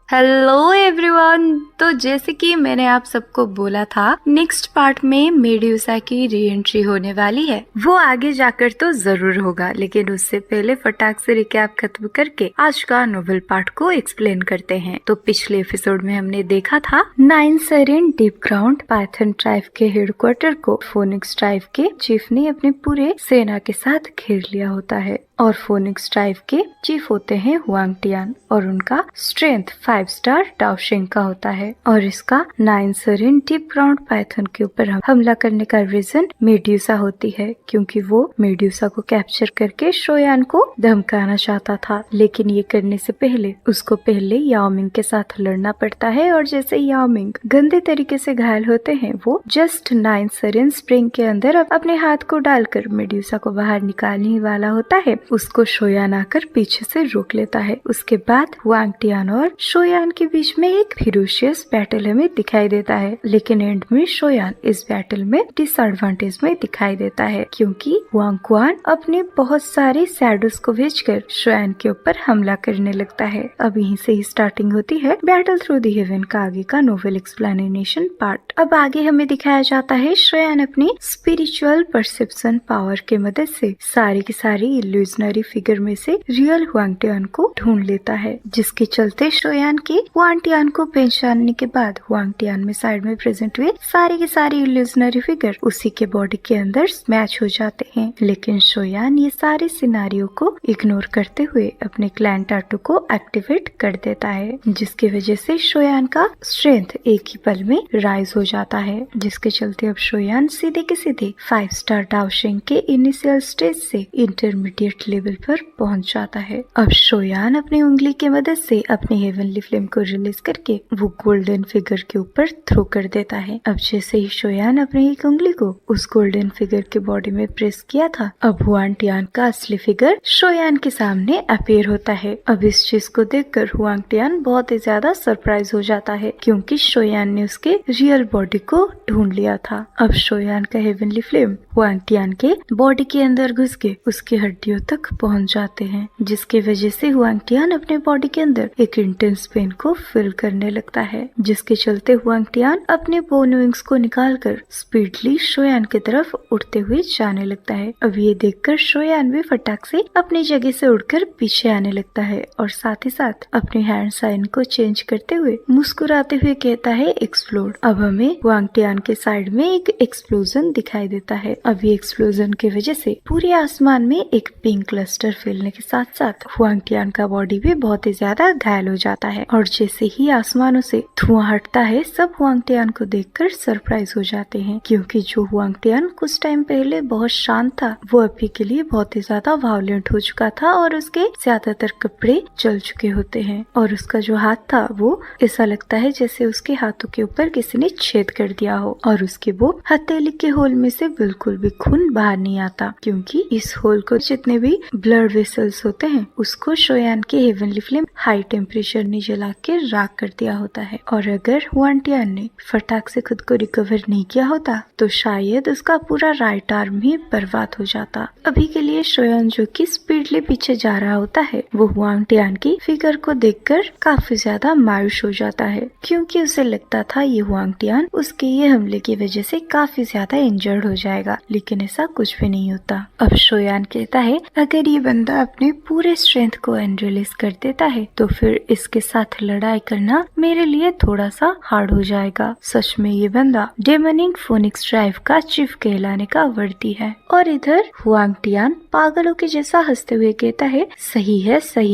Hello everyone. तो जैसे कि मैंने आप सबको बोला था, नेक्स्ट पार्ट में मेड्यूसा की री एंट्री होने वाली है। वो आगे जाकर तो जरूर होगा, लेकिन उससे पहले फटाक से रिकैप खत्म करके आज का नोवेल पार्ट को एक्सप्लेन करते हैं। तो पिछले एपिसोड में हमने देखा था 9 सेरेन डीप ग्राउंड पाइथन ट्राइब के हेडक्वार्टर को फोनिक्स ट्राइब के चीफ ने अपने पूरे सेना के साथ घेर लिया होता है और फोनिक्स ट्राइब के चीफ होते हैं हुआंग टियान और उनका स्ट्रेंथ 5 स्टार डाओशिंग का होता है। और इसका 9 सेरेन डीप ग्राउंड पाइथन के ऊपर हमला करने का रीजन मेड्यूसा होती है, क्योंकि वो मेड्यूसा को कैप्चर करके शोयान को धमकाना चाहता था। लेकिन ये करने से पहले उसको पहले याओमिंग के साथ लड़ना पड़ता है और जैसे याओमिंग गंदे तरीके से घायल होते हैं, वो जस्ट 9 सेरेन स्प्रिंग के अंदर अपने हाथ को डालकर मेड्यूसा को बाहर निकालने वाला होता है। उसको शोयान आकर पीछे से रोक लेता है। उसके बाद हुआंग टियान और शोयान के बीच में एक फिरोशियस बैटल हमें दिखाई देता है, लेकिन एंड में शोयान इस बैटल में डिसएडवांटेज में दिखाई देता है, क्योंकि हुआंग क्वान अपने बहुत सारे शैडोज को भेजकर शोयान के ऊपर हमला करने लगता है। अब यहीं से ही स्टार्टिंग होती है बैटल थ्रू दी हेवन का आगे का नोवेल एक्सप्लेनेशन पार्ट। अब आगे हमें दिखाया जाता है शोयान अपनी स्पिरिचुअल परसेप्शन पावर के मदद से सारी की सारी इल्यूजनरी फिगर में से रियल हुआंग टियान को ढूंढ लेता है, जिसके चलते शोयान के हुआंग टियान को पहचानने के बाद हुआंग टियान में साइड में प्रेजेंट हुए सारी के सारी इल्यूजनरी फिगर उसी के बॉडी के अंदर मैच हो जाते हैं। लेकिन शोयान ये सारे सिनारियो को इग्नोर करते हुए अपने क्लैन टाटू को एक्टिवेट कर देता है, जिसकी वजह से शोयान का स्ट्रेंथ एक ही पल में राइज हो जाता है, जिसके चलते अब शोयान सीधे के सीधे 5 स्टार डाओशिंग के इनिशियल स्टेज से इंटरमीडिएट लेवल पर पहुंच जाता है। अब शोयान अपनी उंगली की मदद से अपनी हेवनली फ्लेम को रिलीज करके वो गोल्डन फिगर के ऊपर थ्रो कर देता है। अब जैसे ही शोयान अपनी एक उंगली को उस गोल्डन फिगर के बॉडी में प्रेस किया था, अब हुआंग टियान का असली फिगर शोयान के सामने अपीयर होता है। अब इस चीज को देखकर हुआंग टियान बहुत ही ज्यादा सरप्राइज हो जाता है, क्योंकि शोयान ने उसके रियल बॉडी को ढूंढ लिया था। अब शोयान का हेवनली फ्लेम हुआंग टियान के बॉडी के अंदर घुस के उसकी हड्डियों तक पहुंच जाते हैं, जिसकी वजह से हुआंग टियान अपने बॉडी के अंदर एक इंटेंस पेन को फील करने लगता है, जिसके चलते हुआंग टियान अपने बोन विंग्स को निकालकर स्पीडली शोयान की तरफ उड़ते हुए जाने लगता है। अब ये देखकर शोयान भी फटाक से अपनी जगह से उड़कर पीछे आने लगता है और साथ ही साथ अपने हैंड साइन को चेंज करते हुए मुस्कुराते हुए कहता है एक्सप्लोड। अब हमें हुआंग टियान के साइड में एक एक्सप्लोजन दिखाई देता है। अब ये एक्सप्लोजन की वजह से पूरे आसमान में एक पिंक क्लस्टर फैलने के साथ साथ हुआंग टियान का बॉडी भी बहुत ही ज्यादा घायल हो जाता है। और जैसे ही आसमानों से धुआं हटता है, सब हुआंग टियान को देखकर सरप्राइज हो जाते हैं, क्योंकि जो हुआंग टियान कुछ टाइम पहले बहुत शांत था, वो अभी के लिए बहुत ही ज्यादा वायलेंट हो चुका था और उसके ज्यादातर कपड़े जल चुके होते हैं और उसका जो हाथ था वो ऐसा लगता है जैसे उसके हाथों के ऊपर किसी ने छेद कर दिया हो और उसके वो हथेली के होल में से बिल्कुल भी खून बाहर नहीं आता, क्योंकि इस होल को जितने भी ब्लड वेसल्स होते हैं उसको शोयान के हेवनली फ्लेम हाई टेम्परेचर ने जला के राख कर दिया होता है। और अगर हुआंग टियान ने फटाक से खुद को रिकवर नहीं किया होता तो शायद उसका पूरा राइट आर्म ही बर्बाद हो जाता। अभी के लिए शोयान जो कि स्पीडली पीछे जा रहा होता है, वो हुआंग टियान की फिगर को देखकर काफी ज्यादा मायूस हो जाता है, क्योंकि उसे लगता था ये हुआंग टियान उसके ये हमले की वजह से काफी ज्यादा इंजर्ड हो जाएगा, लेकिन ऐसा कुछ भी नहीं होता। अब शोयान कहता है अगर ये बंदा अपने पूरे स्ट्रेंथ को एनरिलीज कर देता है तो फिर इसके साथ लड़ाई करना मेरे लिए थोड़ा सा हार्ड हो जाएगा। सच में ये बंदा डेमनिंग फोनिक्स ट्राइब का चीफ कहलाने का वर्दी है। और इधर हुआंग टियान पागलों के जैसा हंसते हुए कहता है सही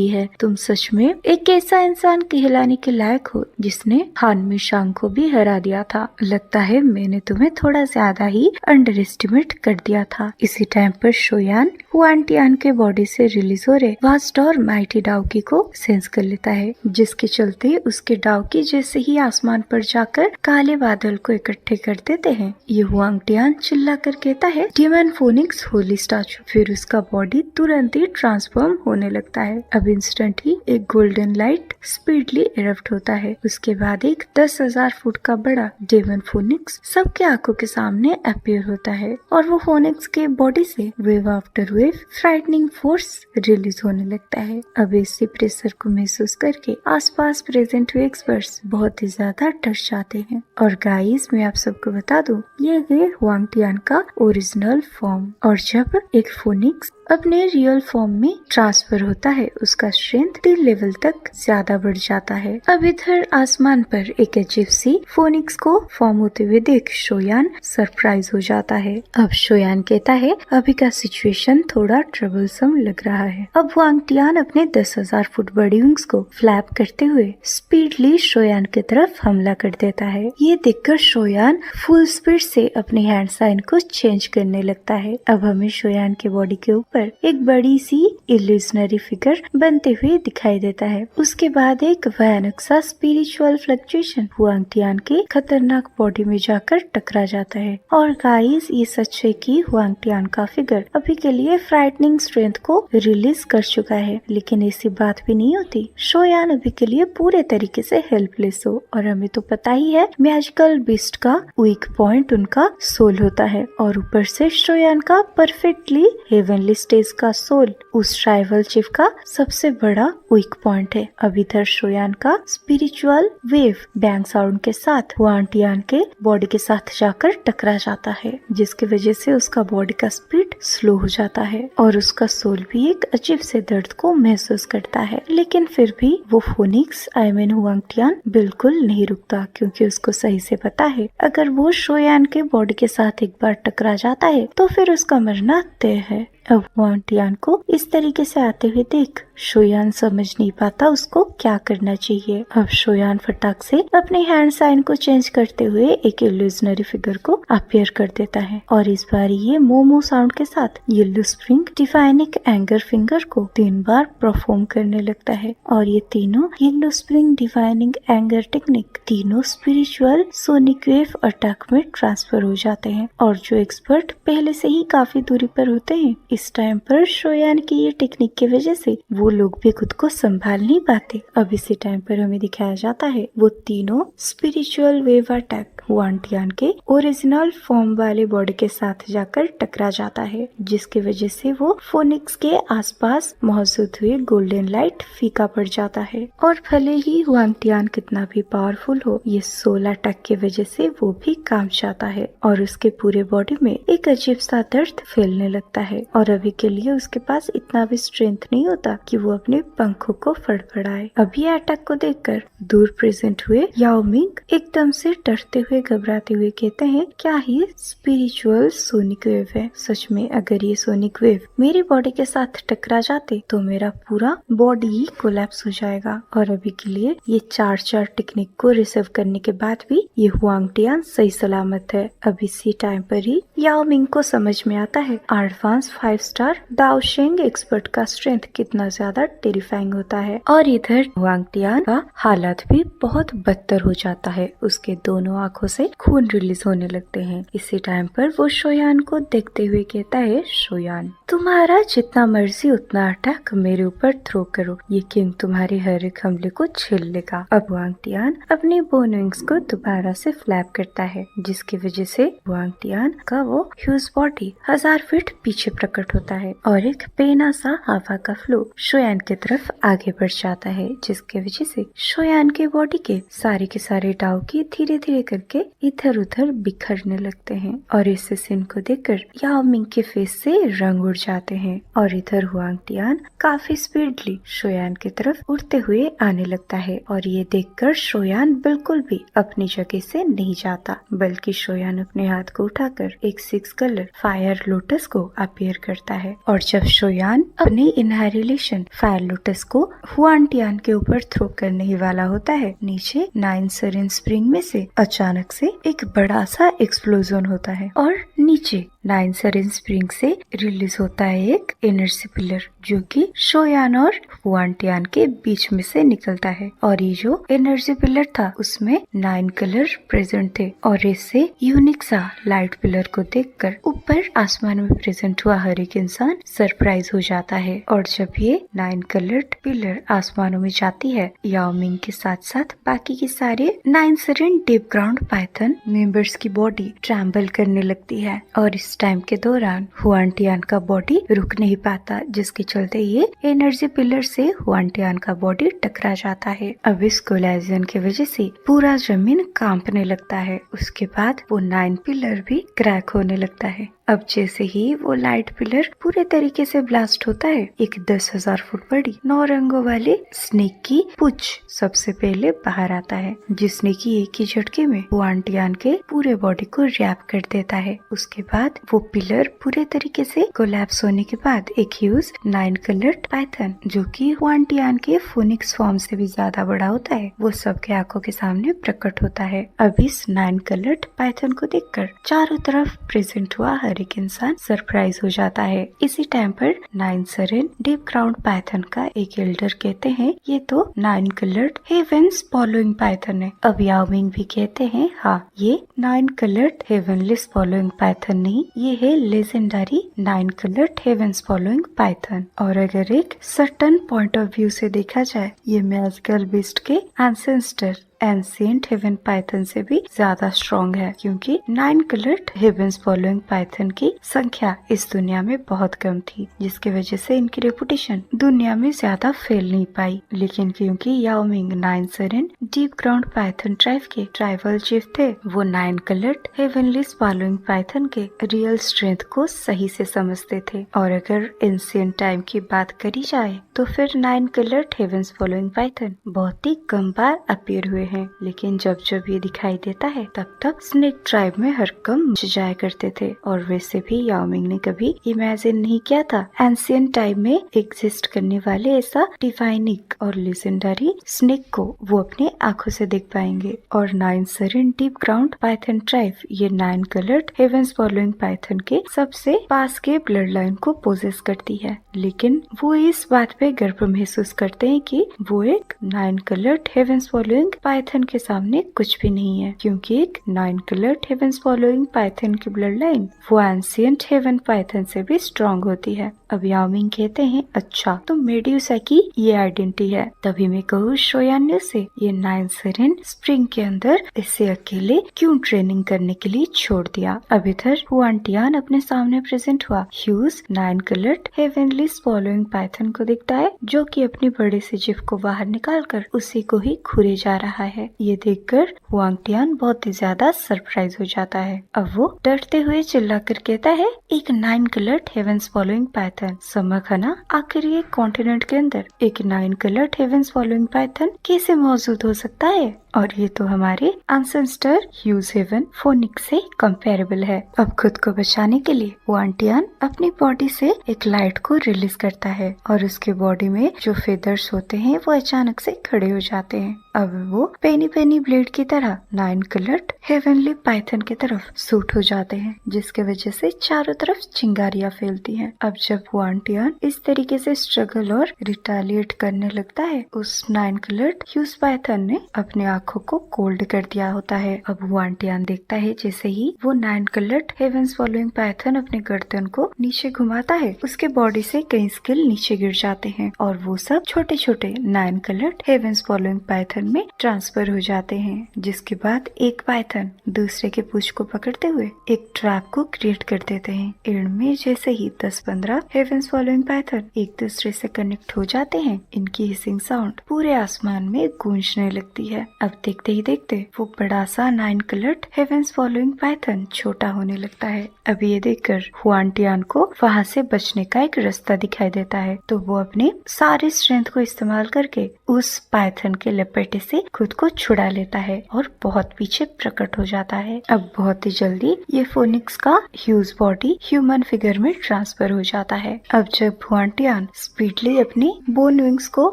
है, तुम सच में एक ऐसा इंसान कहलाने के लायक हो जिसने हान मिशांग को भी हरा दिया था। लगता है मैंने तुम्हें थोड़ा ज्यादा ही अंडर एस्टिमेट कर दिया था। इसी टाइम पर शोयान हुआंग टियान के बॉडी से रिलीज हो रहे वास्ट और माइटी डाउकी को सेंस कर लेता है, जिसके चलते उसके डाउकी जैसे ही आसमान पर जाकर काले बादल को इकट्ठे कर देते हैं, ये हुआंग टियान चिल्ला कर कहता है डेमन फोनिक्स होली स्टैचू। फिर उसका बॉडी तुरंत ही ट्रांसफॉर्म होने लगता है। अब इंस्टेंट ही एक गोल्डन लाइट स्पीडली इरप्ट होता है। उसके बाद एक 10,000 फुट का बड़ा डेमन फोनिक्स सबके आंखों के सामने अपीयर होता है और वो फोनिक्स के बॉडी से wave after wave fright frightening force release होने लगता है। अब इसी प्रेशर को महसूस करके आसपास प्रेजेंट हुए एक्सपर्ट्स बहुत ही ज्यादा डर जाते हैं। और गाइस, मैं आप सबको बता दूं, ये है हुआंग टियान का ओरिजिनल फॉर्म। और जब एक फोनिक्स अपने रियल फॉर्म में ट्रांसफर होता है, उसका स्ट्रेंथ 3 लेवल तक ज्यादा बढ़ जाता है। अब इधर आसमान पर एक अजीब सी फोनिक्स को फॉर्म होते हुए देख शोयान सरप्राइज हो जाता है। अब शोयान कहता है अभी का सिचुएशन थोड़ा ट्रबलसम लग रहा है। अब हुआंग टियान अपने 10,000 फुट बड़ी विंग्स को फ्लैप करते हुए स्पीडली शोयान की तरफ हमला कर देता है। ये देखकर शोयान फुल स्पीड से अपने हैंड साइन को चेंज करने लगता है। अब हमें शोयान के बॉडी के ऊपर एक बड़ी सी इल्यूजनरी फिगर बनते हुए दिखाई देता है। उसके बाद एक भयानक सा स्पिरिचुअल फ्लक्चुएशन हुआंग टियान के खतरनाक बॉडी में जाकर टकरा जाता है। और गाइस, ये सच है कि हुआंग टियान का फिगर अभी के लिए फ्राइटनिंग स्ट्रेंथ को रिलीज कर चुका है, लेकिन ऐसी बात भी नहीं होती शोयान अभी के लिए पूरे तरीके से हेल्पलेस हो। और हमें तो पता ही है मैजिकल बीस्ट का वीक पॉइंट उनका सोल होता है, और ऊपर से शोयान का परफेक्टली हेवनली स्टेज का सोल उस ट्राइबल चीफ का सबसे बड़ा वीक पॉइंट है। अब इधर शोयान का स्पिरिचुअल वेव बैंग साउंड के साथ हुआंग टियान के बॉडी के साथ जाकर टकरा जाता है, जिसकी वजह से उसका बॉडी का स्पीड स्लो हो जाता है और उसका सोल भी एक अजीब से दर्द को महसूस करता है। लेकिन फिर भी वो फोनिक्स हुआंग टियान बिल्कुल नहीं रुकता, क्योंकि उसको सही से पता है अगर वो शोयान के बॉडी के साथ एक बार टकरा जाता है तो फिर उसका मरना तय है। अब हुआंग टियान को इस तरीके से आते हुए देख शोयान समझ नहीं पाता उसको क्या करना चाहिए। अब शोयान फटाक से अपने हैंड साइन को चेंज करते हुए एक इल्यूजनरी फिगर को अपीयर कर देता है, और इस बार ये मोमो साउंड के साथ yellow spring divining anger finger को 3 बार परफॉर्म करने लगता है। और ये तीनों yellow spring divining anger technique तीनों स्पिरिचुअल सोनिक वेव अटैक में ट्रांसफर हो जाते हैं। और जो एक्सपर्ट पहले से ही काफी दूरी पर होते हैं, इस टाइम पर शोयान की ये टेक्निक की वजह से वो लोग भी खुद को संभाल नहीं पाते। अब इसी टाइम पर हमें दिखाया जाता है वो तीनों spiritual wave attack Huang Tian के ओरिजिनल फॉर्म वाले बॉडी के साथ जाकर टकरा जाता है, जिसकी वजह से वो फोनिक्स के आसपास मौजूद हुए गोल्डन लाइट फीका पड़ जाता है। और भले ही हुआंग टियान कितना भी पावरफुल हो, ये सोल अटैक की वजह से वो भी काम जाता है और उसके पूरे बॉडी में एक अजीब सा दर्द फैलने लगता है। और अभी के लिए उसके पास इतना भी स्ट्रेंथ नहीं होता कि वो अपने पंखों को फड़फड़ाए। अभी अटैक को देखकर दूर प्रेजेंट हुए याओ मिंग एकदम से डरते हुए घबराते हुए कहते हैं क्या ही स्पिरिचुअल सोनिक वेव है। सच में अगर ये सोनिक वेव मेरी बॉडी के साथ टकरा जाते तो मेरा पूरा बॉडी ही कोलैप्स हो जाएगा। और अभी के लिए ये 4 टेक्निक को रिसीव करने के बाद भी ये हुआंग टियान सही सलामत है। अब इसी टाइम पर ही याओ मिंग को समझ में आता है एडवांस 5 स्टार दाओशेंग एक्सपर्ट का स्ट्रेंथ कितना ज्यादा टेरिफाइंग होता है। और इधर हुआंग टियान का हालत भी बहुत बदतर हो जाता है, उसके दोनों आंखों से खून रिलीज होने लगते हैं। इसी टाइम पर वो शोयान को देखते हुए कहता है शोयान, तुम्हारा जितना मर्जी उतना अटैक मेरे ऊपर थ्रो करो, ये किंग तुम्हारे हर एक हमले को झेल लेगा। अब हुआंग टियान अपने बोन विंग्स को दोबारा से फ्लैप करता है, जिसकी वजह से हुआंग टियान का वो ह्यूज बॉडी 1000 फीट पीछे प्रकट होता है और एक बेना सा हवा का फ्लो शोयान की तरफ आगे बढ़ जाता है, जिसकी वजह से शोयान के बॉडी के सारे डाउकी धीरे धीरे करके इधर उधर बिखरने लगते हैं। और इस सीन को देखकर याओ मिंग के फेस से रंग उड़ जाते हैं। और इधर हुआंग टियान काफी स्पीडली शोयान की तरफ उड़ते हुए आने लगता है, और ये देखकर शोयान बिल्कुल भी अपनी जगह से नहीं जाता, बल्कि शोयान अपने हाथ को उठाकर एक 6 कलर फायर लोटस को अपीयर करता है। और जब शोयान अपने इनहेरिलेशन फायर लोटस को हुआंग टियान के ऊपर थ्रो करने ही वाला होता है, नीचे 9 सरिन स्प्रिंग में से अचानक से एक बड़ा सा एक्सप्लोजन होता है और नीचे 9 सरिन स्प्रिंग से रिलीज होता है एक एनर्जी पिलर, जो कि शोयान और हुआंग टियान के बीच में से निकलता है। और ये जो एनर्जी पिलर था उसमें 9 कलर प्रेजेंट थे, और इससे यूनिक सा लाइट पिलर को देखकर ऊपर आसमान में प्रेजेंट हुआ हर एक इंसान सरप्राइज हो जाता है। और जब ये 9 कलर्ड पिलर आसमानों में जाती है, याओ मिंग के साथ साथ बाकी के सारे 9 सरिन डीप ग्राउंड पाइथन मेंबर्स की बॉडी ट्रैम्बल करने लगती है। और इस इस टाइम के दौरान हुआंटियान का बॉडी रुक नहीं पाता, जिसके चलते ये एनर्जी पिलर से हुआंटियान का बॉडी टकरा जाता है। अब इस कोलाइजन की वजह से पूरा जमीन कांपने लगता है। उसके बाद वो 9 पिलर भी क्रैक होने लगता है। अब जैसे ही वो लाइट पिलर पूरे तरीके से ब्लास्ट होता है, एक 10,000 फुट बड़ी 9 रंगों वाले स्नेक की पूंछ सबसे पहले बाहर आता है, जिसने की एक ही झटके में हुआंटियान के पूरे बॉडी को रैप कर देता है। उसके बाद वो पिलर पूरे तरीके से कोलैप्स होने के बाद एक ह्यूज 9 कलर्ड पाइथन, जो कि हुआंटियान के फोनिक्स फॉर्म से भी ज्यादा बड़ा होता है, वो सबके आंखों के सामने प्रकट होता है। अब इस 9 कलर्ड पाइथन को देखकर चारों तरफ प्रेजेंट हुआ हर एक इंसान सरप्राइज हो जाता है। इसी टाइम पर 9 सरेन डीप क्राउन पाइथन का एक एल्डर कहते हैं, ये तो 9 कलर्ड हेवंस फॉलोइंग पाइथन है। अब याओ मिंग भी कहते हैं, हाँ ये 9 कलर्ड हेवनलिस फॉलोइंग पाइथन नहीं, ये है legendary 9 coloured heavens following python. और अगर एक सर्टन पॉइंट ऑफ व्यू से देखा जाए, ये मैजिकल बीस्ट के एंसेस्टर एंशिएंट हेवन पाइथन से भी ज्यादा स्ट्रॉन्ग है, क्योंकि 9 कलर्ड हेवंस फॉलोइंग पाइथन की संख्या इस दुनिया में बहुत कम थी, जिसकी वजह से इनकी रेपुटेशन दुनिया में ज्यादा फैल नहीं पाई। लेकिन क्योंकि याओ मिंग 9 सरेन डीप ग्राउंड पाइथन ट्राइब के ट्राइबल चीफ थे, वो 9 कलर्ड हेवनलिस फॉलोइंग पाइथन के रियल स्ट्रेंथ को सही से समझते थे। और अगर एंशिएंट टाइम की बात करी जाए, तो फिर 9 कलर्ड हेवंस फॉलोइंग पाइथन बहुत ही कम बार अपीयर हुए हैं, लेकिन जब जब ये दिखाई देता है तब तक स्नेक ट्राइब में हरकम मच जाया करते थे। और वैसे भी याओ मिंग ने कभी इमेजिन नहीं किया था एंशिएंट टाइम में एग्जिस्ट करने वाले ऐसा डिवाइनिक और लेजेंडरी स्नेक को वो अपने आंखों से देख पाएंगे। और 9 सरेन डीप ग्राउंड पाइथन ट्राइब ये 9 कलर्ड हेवंस फॉलोइंग पाइथन के सबसे पास के ब्लड लाइन को पोजेस करती है, लेकिन वो इस बात पे गर्व महसूस करते हैं कि वो एक 9 कलर्ड हेवंस फॉलोइंग पाइथन के सामने कुछ भी नहीं है, क्योंकि एक 9 कलर्ड हेवंस फॉलोइंग पाइथन की ब्लड लाइन वो एंशिएंट हेवन पाइथन से भी स्ट्रॉन्ग होती है। अब याओ मिंग कहते हैं, अच्छा तो मेड्यूसा की ये आइडेंटिटी है, तभी मैं कहूँ शोयान ने से ये 9 सरेन स्प्रिंग के अंदर इसे अकेले क्यों ट्रेनिंग करने के लिए छोड़ दिया। अब इधर हुआंटियान अपने सामने प्रेजेंट हुआ ह्यूज 9 कलर्ड हेवनलिस फॉलोइंग पाइथन को दिखता है, जो कि अपनी बड़े से जिप को बाहर निकालकर उसी को ही घुरे जा रहा है। ये देखकर हुआंटियान बहुत ही ज्यादा सरप्राइज हो जाता है। अब वो डरते हुए चिल्लाकर कहता है, एक 9 कलर्ड हेवंस फॉलोइंग पाइथन समखना, आखिर ये कॉन्टिनेंट के अंदर एक 9 कलर्ड हेवंस फॉलोइंग पाइथन कैसे मौजूद हो सकता है? और ये तो हमारे एंसेस्टर ह्यूज हेवन फोनिक्स से कंपेरेबल है। अब खुद को बचाने के लिए हुआंटियान अपनी बॉडी से एक लाइट को रिलीज करता है और उसके बॉडी में जो फेदर्स होते हैं वो अचानक से खड़े हो जाते हैं। अब वो पेनी पेनी ब्लेड की तरह 9 कलर्ड हेवनली पाइथन की तरफ सूट हो जाते हैं, जिसके वजह से चारों तरफ चिंगारियां फैलती हैं। अब जब हुआंटियान इस तरीके से स्ट्रगल और रिटालिएट करने लगता है, उस 9 कलर्ड ह्यूज पाइथन ने अपने आंखों को कोल्ड कर दिया होता है। अब हुआंटियान देखता है जैसे ही वो 9 कलर्ड हेवंस फॉलोइंग पाइथन अपने गर्दन को नीचे घुमाता है, उसके बॉडी से कई स्केल नीचे गिर जाते हैं और वो सब छोटे छोटे 9 कलर्ड हेवंस फॉलोइंग पाइथन में ट्रांसफर हो जाते हैं। जिसके बाद एक पाइथन दूसरे के पूंछ को पकड़ते हुए एक ट्रैप को क्रिएट कर देते हैं। एंड में जैसे ही 10-15 हेवंस फॉलोइंग पाइथन एक दूसरे से कनेक्ट हो जाते हैं, इनकी हिसिंग साउंड पूरे आसमान में गूंजने लगती है। अब देखते ही देखते वो बड़ा सा 9 कलर्ड हेवंस फॉलोइंग पाइथन छोटा होने लगता है। अब ये देखकर हुआंटियान को वहाँ से बचने का एक रास्ता दिखाई देता है, तो वो अपने सारे स्ट्रेंथ को इस्तेमाल करके उस पाइथन के लपेटे से खुद को छुड़ा लेता है और बहुत पीछे प्रकट हो जाता है। अब बहुत ही जल्दी ये फोनिक्स का ह्यूज बॉडी ह्यूमन फिगर में ट्रांसफर हो जाता है। अब जब हुआंटियान स्पीडली अपनी बोन विंग्स को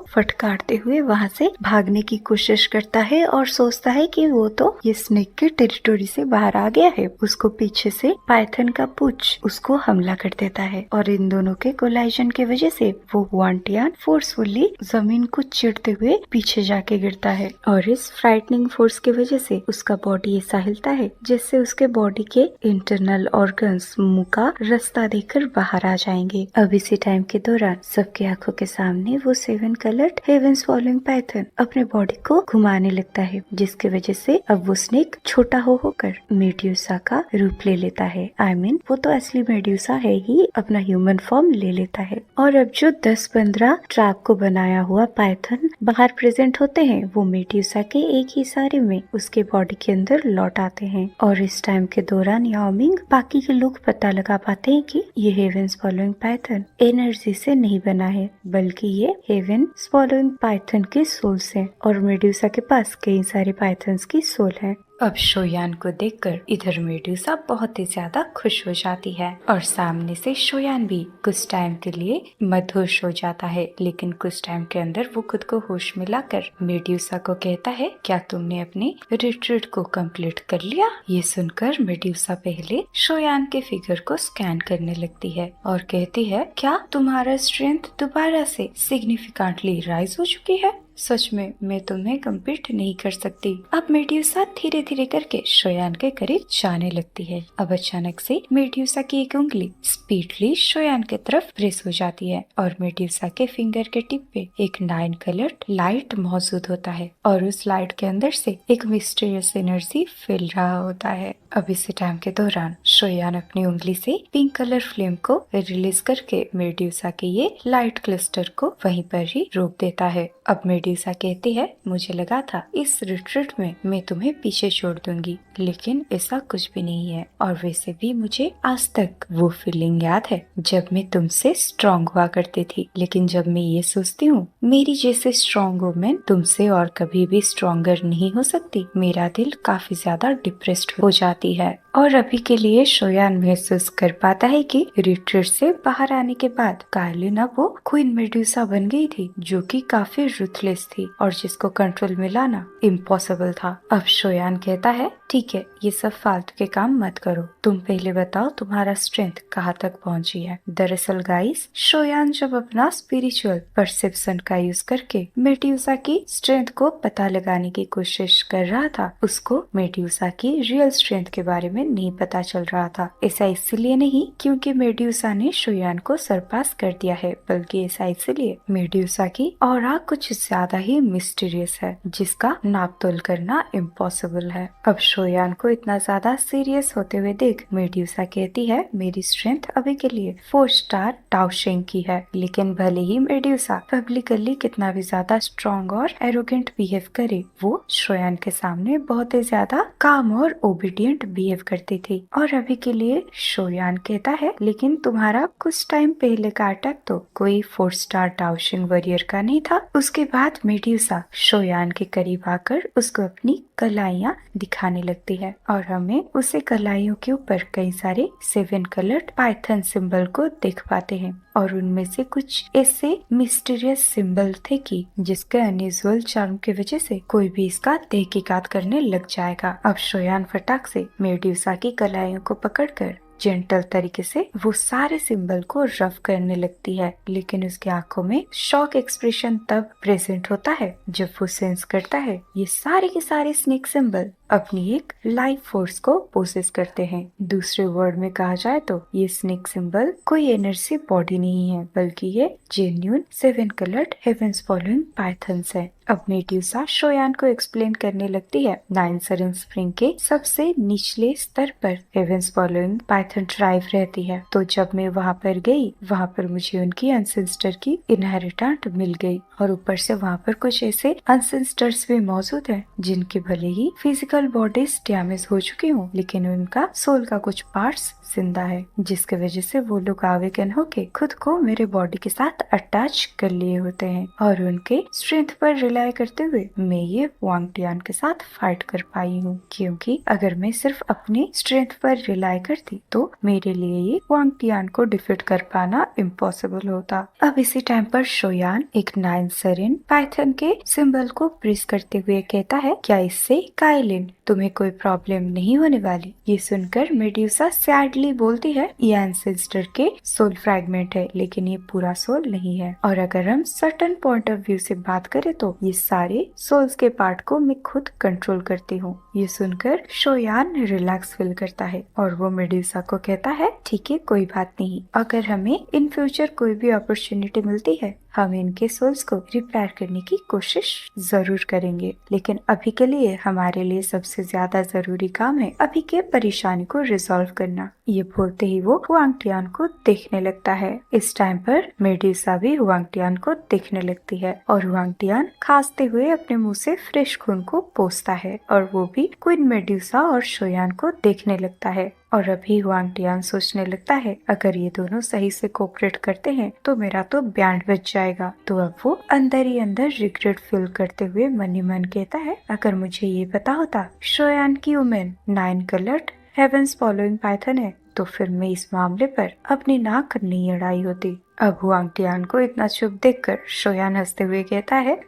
फटकारते हुए वहाँ से भागने की कोशिश करता है और सोचता है कि वो तो ये स्नेक के टेरिटोरी से बाहर आ गया है, उसको पीछे से पाइथन का पूंछ उसको हमला कर देता है और इन दोनों के कोलाइजन की वजह से वो हुआंटियान फोर्सफुली जमीन को चिरते हुए पीछे जाके गिरता होता है और इस फ्राइटनिंग फोर्स की वजह से उसका बॉडी ऐसा हिलता है जिससे उसके बॉडी के इंटरनल ऑर्गन्स मुंह का रास्ता देकर बाहर आ जाएंगे। अब इसी टाइम के दौरान सबकी आंखों के सामने वो 7 कलर्ड हेवन स्वॉलोइंग पाइथन अपने बॉडी को घुमाने लगता है, जिसकी वजह से अब वो स्नेक छोटा होकर मेड्यूसा का रूप ले लेता है। I mean, वो तो असली मेड्यूसा है ही, अपना ह्यूमन फॉर्म ले लेता है। और अब जो 10-15 ट्रैप को बनाया हुआ पाइथन बाहर प्रेजेंट होते हैं वो मेड्यूसा के एक ही सारे में उसके बॉडी के अंदर लौट आते हैं। और इस टाइम के दौरान याओ मिंग बाकी के लोग पता लगा पाते हैं कि ये हेवन स्वॉलोइंग पाइथन एनर्जी से नहीं बना है, बल्कि ये हेवन स्वॉलोइंग पाइथन के सोल से। और मेड्यूसा के पास कई सारे पाइथन्स की सोल है। अब शोयान को देखकर इधर मेड्यूसा बहुत ही ज्यादा खुश हो जाती है और सामने से शोयान भी कुछ टाइम के लिए मदहोश हो जाता है, लेकिन कुछ टाइम के अंदर वो खुद को होश में लाकर मेड्यूसा को कहता है, क्या तुमने अपनी रिट्रीट को कंप्लीट कर लिया? ये सुनकर मेड्यूसा पहले शोयान के फिगर को स्कैन करने लगती है और कहती है, क्या तुम्हारा स्ट्रेंथ दोबारा से सिग्निफिकेंटली राइज हो चुकी है? सच में मैं तुम्हें कम्पीट नहीं कर सकती। अब मेड्यूसा धीरे धीरे करके शोयान के करीब जाने लगती है। अब अचानक से मेड्यूसा की एक उंगली स्पीडली शोयान के तरफ प्रेस हो जाती है और मेड्यूसा के फिंगर के टिप पे एक 9 कलर्ड लाइट मौजूद होता है और उस लाइट के अंदर से एक मिस्टीरियस एनर्जी फैल रहा होता है। अब इसी टाइम के दौरान शोयान अपनी उंगली से पिंक कलर फ्लेम को रिलीज करके मेड्यूसा के ये लाइट क्लस्टर को वहीं पर ही रोक देता है। अब मेड्यूसा कहती है, मुझे लगा था इस रिट्रीट में मैं तुम्हें पीछे छोड़ दूंगी, लेकिन ऐसा कुछ भी नहीं है। और वैसे भी मुझे आज तक वो फीलिंग याद है जब मैं तुमसे स्ट्रॉन्ग हुआ करती थी, लेकिन जब मैं ये सोचती हूँ मेरी जैसे स्ट्रॉन्ग वुमेन तुमसे और कभी भी स्ट्रॉन्गर नहीं हो सकती, मेरा दिल काफी ज्यादा डिप्रेस्ड हो जाती है। और अभी के लिए शोयान महसूस कर पाता है कि रिट्रीट से बाहर आने के बाद कायलिन अब वो क्वीन मेड्यूसा बन गई थी, जो कि काफी रुथलेस थी और जिसको कंट्रोल में लाना इम्पॉसिबल था। अब शोयान कहता है, ठीक है, ये सब फालतू के काम मत करो, तुम पहले बताओ तुम्हारा स्ट्रेंथ कहाँ तक पहुँची है। दरअसल गाइस, शोयान जब अपना स्पिरिचुअल परसेप्शन का यूज करके मेड्यूसा की स्ट्रेंथ को पता लगाने की कोशिश कर रहा था, उसको मेड्यूसा की रियल स्ट्रेंथ के बारे में नहीं पता चल रहा था। ऐसा इसलिए नहीं क्योंकि मेड्यूसा ने शोयान को सरपास कर दिया है, बल्कि ऐसा इसलिए मेड्यूसा की ऑरा कुछ ज्यादा ही मिस्टीरियस है, जिसका नापतोल करना इम्पॉसिबल है। अब शोयान को इतना ज्यादा सीरियस होते हुए देख मेड्यूसा कहती है, मेरी स्ट्रेंथ अभी के लिए 4 स्टार डाउशिंग की है, लेकिन भले ही मेड्यूसा पब्लिकली कितना भी ज्यादा स्ट्रॉन्ग और एरोगेंट बिहेव करे, वो शोयान के सामने बहुत ही ज्यादा काम और ओबीडियंट बिहेव करती थी। और अभी के लिए शोयान कहता है, लेकिन तुम्हारा कुछ टाइम पहले का अटैक तो कोई 4 स्टार डाउशिंग वॉरियर का नहीं था। उसके बाद मेड्यूसा शोयान के करीब आकर उसको अपनी कलाइयाँ दिखाने लगती है और हमें उसे कलाइयों के ऊपर कई सारे 7 कलर्ड पाइथन सिंबल को देख पाते हैं और उनमें से कुछ ऐसे मिस्टीरियस सिंबल थे कि जिसके अनयूजुअल चार्म की वजह से कोई भी इसका तहकीकात करने लग जाएगा। अब शोयान फटाक से मेड्यूसा की कलाइयों को पकड़कर जेंटल तरीके से वो सारे सिंबल को रफ करने लगती है, लेकिन उसकी आंखों में शॉक एक्सप्रेशन तब प्रेजेंट होता है जब वो सेंस करता है ये सारे के सारे स्नेक सिंबल अपनी एक लाइफ फोर्स को पोसेस करते हैं। दूसरे वर्ड में कहा जाए तो ये स्नेक सिंबल कोई एनर्जी बॉडी नहीं है, बल्कि ये genuine 7 coloured heavens following pythons है। अब मेड्यूसा शोयान को एक्सप्लेन करने लगती है, 9 सरेन स्प्रिंग के सबसे निचले स्तर पर हेवंस फॉलोइंग पाइथन ट्राइब रहती है। तो जब मैं वहाँ पर गई, वहाँ पर मुझे उनकी अनसेस्टर की इनहेरिटेंट मिल गई और ऊपर से वहाँ पर कुछ ऐसे अनसेस्टर्स भी मौजूद हैं जिनके भले ही फिजिकल बॉडीज डैमेज हो चुकी हूँ, लेकिन उनका सोल का कुछ पार्ट्स जिंदा है, जिसके वजह से वो लोग आवेकन होके खुद को मेरे बॉडी के साथ अटैच कर लिए होते हैं और उनके स्ट्रेंथ पर रिलाई करते हुए मैं ये वांग टियान के साथ फाइट कर पाई हूँ, क्योंकि अगर मैं सिर्फ अपने स्ट्रेंथ पर रिलाई करती तो मेरे लिए ये वांग टियान को डिफीट कर पाना इम्पॉसिबल होता। अब इसी टाइम पर शोयान एक 9 सरेन पाइथन के सिंबल को प्रेस करते हुए कहता है, क्या इससे काइलिन तुम्हें कोई प्रॉब्लम नहीं होने वाली? ये सुनकर मेड्यूसा सैडली डेफिनेटली बोलती है ये एंसेस्टर के सोल फ्रैगमेंट है, लेकिन ये पूरा सोल नहीं है। और अगर हम सर्टेन पॉइंट ऑफ व्यू से बात करें तो ये सारे सोल्स के पार्ट को मैं खुद कंट्रोल करती हूँ। ये सुनकर शोयान रिलैक्स फील करता है और वो मेडुसा को कहता है ठीक है, कोई बात नहीं, अगर हमें इन फ्यूचर कोई भी अपॉर्चुनिटी मिलती है हम इनके सोल्स को रिपेयर करने की कोशिश जरूर करेंगे, लेकिन अभी के लिए हमारे लिए सबसे ज्यादा जरूरी काम है अभी के परेशानी को रिजॉल्व करना। ये बोलते ही वो हुआंग टियान को देखने लगता है। इस टाइम पर मेडुसा भी हुआंग टियान को देखने लगती है और हुआंग टियान खांसते हुए अपने मुंह से फ्रेश खून को पोंछता है और वो भी क्वीन मेडुसा और शोयान को देखने लगता है। और अभी हुआंग टियान सोचने लगता है अगर ये दोनों सही से कोऑपरेट करते हैं तो मेरा तो बैंड बज जाएगा। तो अब वो अंदर ही अंदर रिग्रेट फील करते हुए मन ही मन कहता है अगर मुझे ये पता होता शोयान की women 9 coloured heavens following python है तो फिर मैं इस मामले पर अपनी नाक नहीं अड़ाई होती। अब हुआंग टियान को इतना चुप देखकर शोयान हंसते हुए कहता है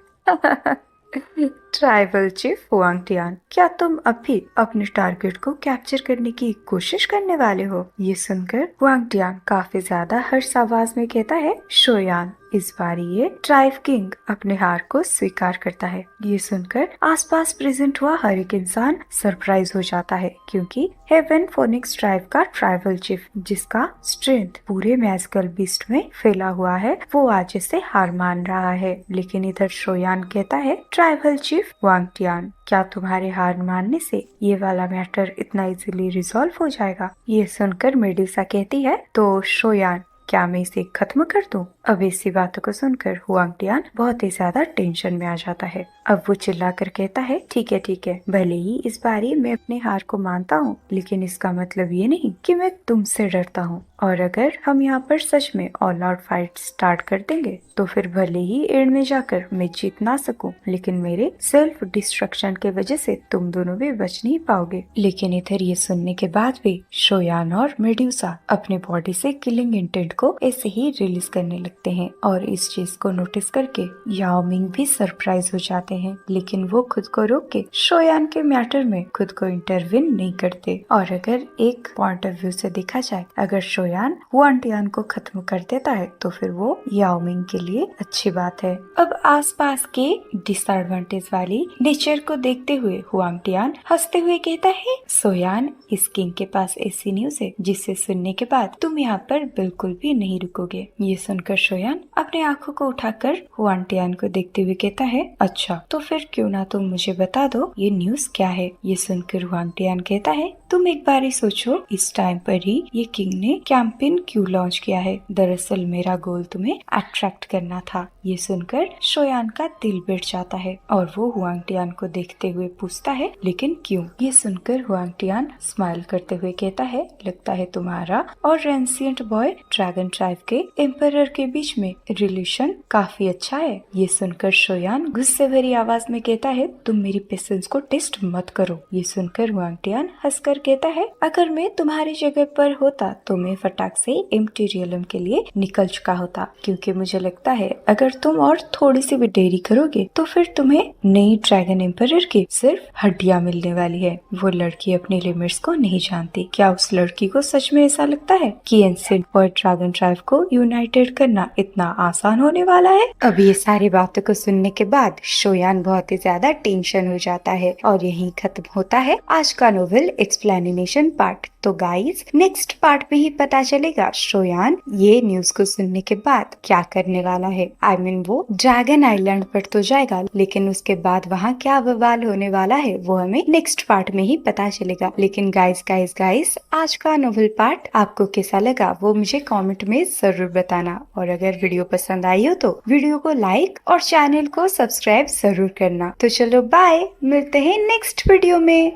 ट्राइबल चीफ हुआंग टियान, क्या तुम अभी अपने टारगेट को कैप्चर करने की कोशिश करने वाले हो? ये सुनकर हुआंग टियान काफी ज्यादा हर्ष आवाज में कहता है शोयान, इस बार ये ट्राइब किंग अपने हार को स्वीकार करता है। ये सुनकर आसपास प्रेजेंट हुआ हर एक इंसान सरप्राइज हो जाता है क्योंकि हेवन फोनिक्स ट्राइब का ट्राइबल चीफ जिसका स्ट्रेंथ पूरे मैजिकल बीस्ट में फैला हुआ है वो आज इसे हार मान रहा है। लेकिन इधर शोयान कहता है ट्राइबल चीफ हुआंग टियान, क्या तुम्हारे हार मानने से ये वाला मैटर इतना इजीली रिजॉल्व हो जाएगा? ये सुनकर मेडुसा कहती है तो शोयान, क्या मैं इसे खत्म कर दूं? अब ऐसी बातों को सुनकर हुआंग टियान बहुत ही ज्यादा टेंशन में आ जाता है। अब वो चिल्लाकर कहता है ठीक है, भले ही इस बारी मैं अपने हार को मानता हूँ लेकिन इसका मतलब ये नहीं कि मैं तुमसे डरता हूँ। और अगर हम यहाँ पर सच में ऑल आउट फाइट स्टार्ट कर देंगे तो फिर भले ही एंड में जाकर मैं जीत ना सकूं, लेकिन मेरे सेल्फ डिस्ट्रक्शन के वजह से तुम दोनों भी बच नहीं पाओगे। लेकिन इधर ये सुनने के बाद भी शोयान और मेडुसा अपने बॉडी से किलिंग इंटेंट को ऐसे ही रिलीज करने लगते हैं और इस चीज को नोटिस करके याओ मिंग भी सरप्राइज हो जाते हैं, लेकिन वो खुद को रोक के शोयान के मैटर में खुद को इंटरवीन नहीं करते। और अगर एक पॉइंट ऑफ व्यू से देखा जाए, अगर शोयान हुआंग टियान को खत्म कर देता है तो फिर वो याओ मिंग के लिए अच्छी बात है। अब आसपास के डिसएडवांटेज वाली नेचर को देखते हुए हुआंग टियान हंसते हुए कहता है शोयान, इस किंग के पास ऐसी न्यूज है जिसे सुनने के बाद तुम यहाँ पर बिल्कुल भी नहीं रुकोगे। ये सुनकर शोयान अपने आंखों को उठाकर हुआंग टियान को देखते हुए कहता है अच्छा, तो फिर क्यों ना तुम मुझे बता दो ये न्यूज क्या है? ये सुनकर हुआंग टियान कहता है तुम एक बार ही सोचो, इस टाइम पर ही ये किंग ने कैंपेन क्यों लॉन्च किया है? दरअसल मेरा गोल तुम्हें अट्रैक्ट करना था। ये सुनकर शोयान का दिल बैठ जाता है और वो हुआंग टियान को देखते हुए पूछता है लेकिन क्यों? ये सुनकर हुआंग टियान स्माइल करते हुए कहता है लगता है तुम्हारा और रेंसिएंट बॉय ड्रैगन ट्राइब के एम्परर के बीच में रिलेशन काफी अच्छा है। ये सुनकर शोयान गुस्से भरी आवाज में कहता है तुम मेरी पेशेंस को टेस्ट मत करो। ये सुनकर हुआंग टियान हंसकर कहता है अगर मैं तुम्हारी जगह पर होता तो मैं फटाक से एम्प्टी रियलम के लिए निकल चुका होता, क्योंकि मुझे लगता है अगर तुम और थोड़ी सी भी देरी करोगे तो फिर तुम्हें नई ड्रैगन एम्परर की सिर्फ हड्डियां मिलने वाली है। वो लड़की अपनी लिमिट्स को नहीं जानती। क्या उस लड़की को सच में ऐसा लगता है कि एंशिएंट बॉय ड्रैगन ट्राइब को यूनाइटेड करना इतना आसान होने वाला है? अब ये सारी बातों को सुनने के बाद शोयान बहुत ही ज्यादा टेंशन हो जाता है और यहीं खत्म होता है आज का नोवेल एक्सप्लेनेशन पार्ट। तो गाइस नेक्स्ट पार्ट में ही पता चलेगा शोयान ये न्यूज को सुनने के बाद क्या करने वाला है। I mean, वो ड्रैगन आइलैंड पर तो जाएगा लेकिन उसके बाद वहाँ क्या बवाल होने वाला है वो हमें नेक्स्ट पार्ट में ही पता चलेगा। लेकिन गाइस आज का नोवेल पार्ट आपको कैसा लगा वो मुझे कमेंट में जरूर बताना, और अगर वीडियो पसंद आई हो तो वीडियो को लाइक और चैनल को सब्सक्राइब जरूर करना। तो चलो बाय, मिलते हैं नेक्स्ट वीडियो में।